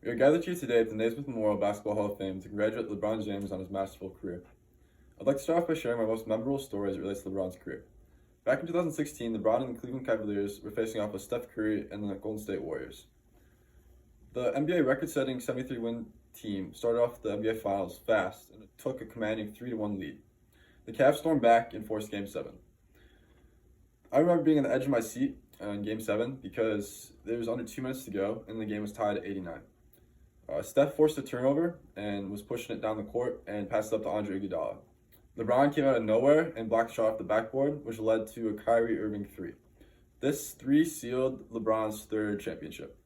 We are gathered here today at the Naismith Memorial Basketball Hall of Fame to congratulate LeBron James on his masterful career. I'd like to start off by sharing my most memorable story as it relates to LeBron's career. Back in 2016, LeBron and the Cleveland Cavaliers were facing off with Steph Curry and the Golden State Warriors. The NBA record-setting 73-win team started off the NBA Finals fast and took a commanding 3-1 lead. The Cavs stormed back and forced Game 7. I remember being on the edge of my seat in Game 7 because there was under 2 minutes to go and the game was tied at 89. Steph forced a turnover and was pushing it down the court and passed it up to Andre Iguodala. LeBron came out of nowhere and blocked a shot off the backboard, which led to a Kyrie Irving 3. This 3 sealed LeBron's third championship.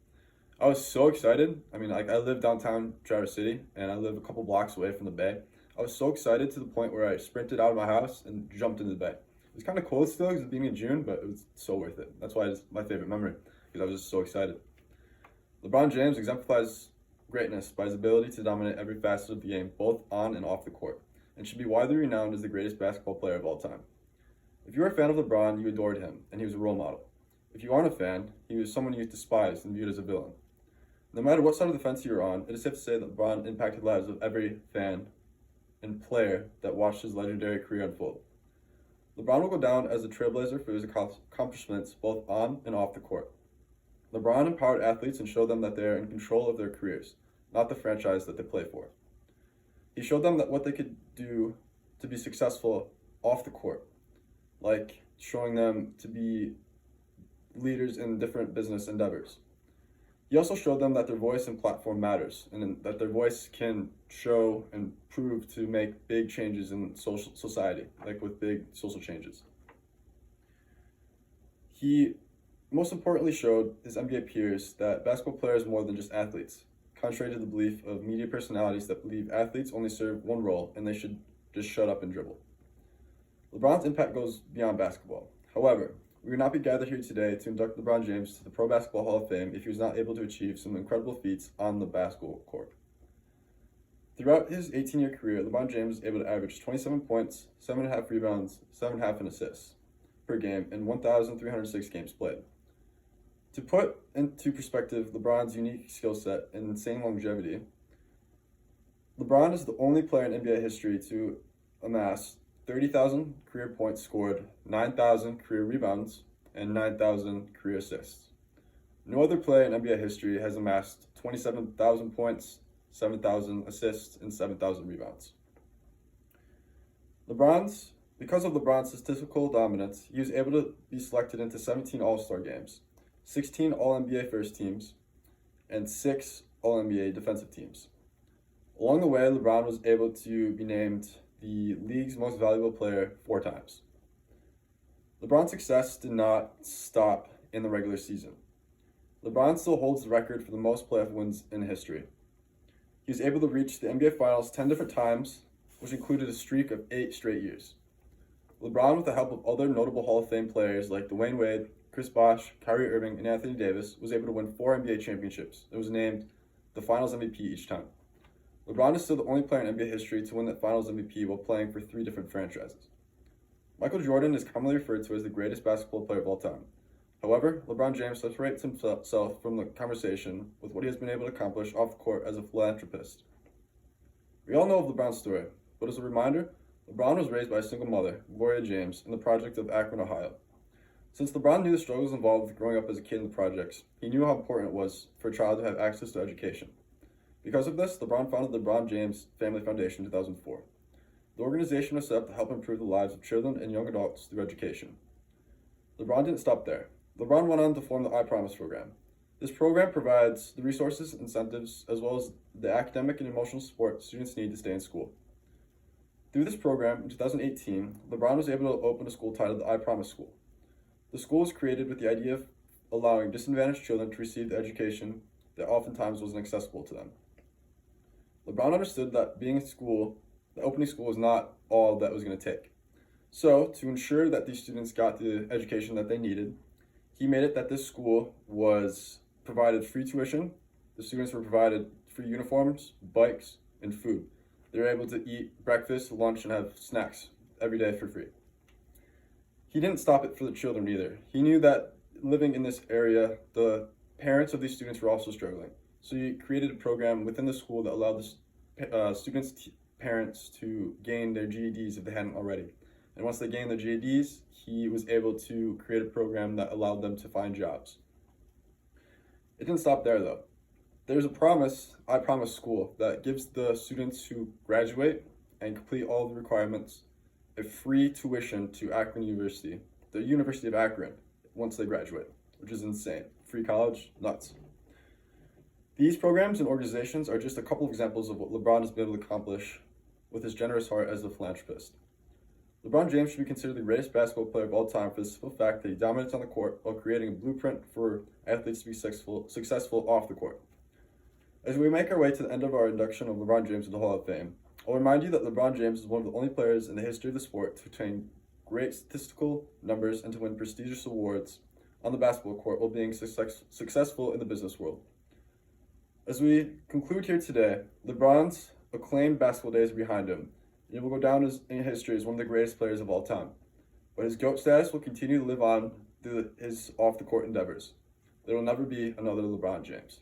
I was so excited. I live downtown Traverse City and I live a couple blocks away from the Bay. I was so excited to the point where I sprinted out of my house and jumped into the Bay. It was kind of cold still because it was being in June, but it was so worth it. That's why it's my favorite memory, because I was just so excited. LeBron James exemplifies greatness by his ability to dominate every facet of the game, both on and off the court, and should be widely renowned as the greatest basketball player of all time. If you were a fan of LeBron, you adored him, and he was a role model. If you aren't a fan, he was someone you despised and viewed as a villain. No matter what side of the fence you were on, it is safe to say that LeBron impacted the lives of every fan and player that watched his legendary career unfold. LeBron will go down as a trailblazer for his accomplishments both on and off the court. LeBron empowered athletes and showed them that they are in control of their careers, not the franchise that they play for. He showed them that what they could do to be successful off the court, like showing them to be leaders in different business endeavors. He also showed them that their voice and platform matters, and that their voice can show and prove to make big changes in society, like with big social changes. He most importantly showed his NBA peers that basketball players are more than just athletes, contrary to the belief of media personalities that believe athletes only serve one role and they should just shut up and dribble. LeBron's impact goes beyond basketball. However, we would not be gathered here today to induct LeBron James to the Pro Basketball Hall of Fame if he was not able to achieve some incredible feats on the basketball court. Throughout his 18-year career, LeBron James was able to average 27 points, 7.5 rebounds, 7.5 assists per game in 1,306 games played. To put into perspective LeBron's unique skill set and insane longevity, LeBron is the only player in NBA history to amass 30,000 career points scored, 9,000 career rebounds, and 9,000 career assists. No other player in NBA history has amassed 27,000 points, 7,000 assists, and 7,000 rebounds. Because of LeBron's statistical dominance, he was able to be selected into 17 All-Star games, 16 All-NBA first teams, and 6 All-NBA defensive teams. Along the way, LeBron was able to be named the league's most valuable player 4 times. LeBron's success did not stop in the regular season. LeBron still holds the record for the most playoff wins in history. He was able to reach the NBA Finals 10 different times, which included a streak of 8 straight years. LeBron, with the help of other notable Hall of Fame players like Dwayne Wade, Chris Bosh, Kyrie Irving, and Anthony Davis, was able to win 4 NBA championships and was named the Finals MVP each time. LeBron is still the only player in NBA history to win the Finals MVP while playing for 3 different franchises. Michael Jordan is commonly referred to as the greatest basketball player of all time. However, LeBron James separates himself from the conversation with what he has been able to accomplish off the court as a philanthropist. We all know of LeBron's story, but as a reminder, LeBron was raised by a single mother, Gloria James, in the project of Akron, Ohio. Since LeBron knew the struggles involved with growing up as a kid in the projects, he knew how important it was for a child to have access to education. Because of this, LeBron founded the LeBron James Family Foundation in 2004. The organization was set up to help improve the lives of children and young adults through education. LeBron didn't stop there. LeBron went on to form the I Promise program. This program provides the resources, incentives, as well as the academic and emotional support students need to stay in school. Through this program, in 2018, LeBron was able to open a school titled the I Promise School. The school was created with the idea of allowing disadvantaged children to receive the education that oftentimes wasn't accessible to them. LeBron understood that being in school, the opening school was not all that was going to take. So, to ensure that these students got the education that they needed, he made it that this school was provided free tuition, the students were provided free uniforms, bikes, and food. They were able to eat breakfast, lunch, and have snacks every day for free. He didn't stop it for the children either. He knew that living in this area, the parents of these students were also struggling. So he created a program within the school that allowed the students' parents to gain their GEDs if they hadn't already. And once they gained their GEDs, he was able to create a program that allowed them to find jobs. It didn't stop there though. There's a promise, I Promise School, that gives the students who graduate and complete all the requirements a free tuition to Akron University, the University of Akron, once they graduate, which is insane. Free college, nuts. These programs and organizations are just a couple of examples of what LeBron has been able to accomplish with his generous heart as a philanthropist. LeBron James should be considered the greatest basketball player of all time for the simple fact that he dominates on the court while creating a blueprint for athletes to be successful off the court. As we make our way to the end of our induction of LeBron James in the Hall of Fame, I'll remind you that LeBron James is one of the only players in the history of the sport to attain great statistical numbers and to win prestigious awards on the basketball court while being successful in the business world. As we conclude here today, LeBron's acclaimed basketball days are behind him. He will go down in history as one of the greatest players of all time. But his GOAT status will continue to live on through his off-the-court endeavors. There will never be another LeBron James.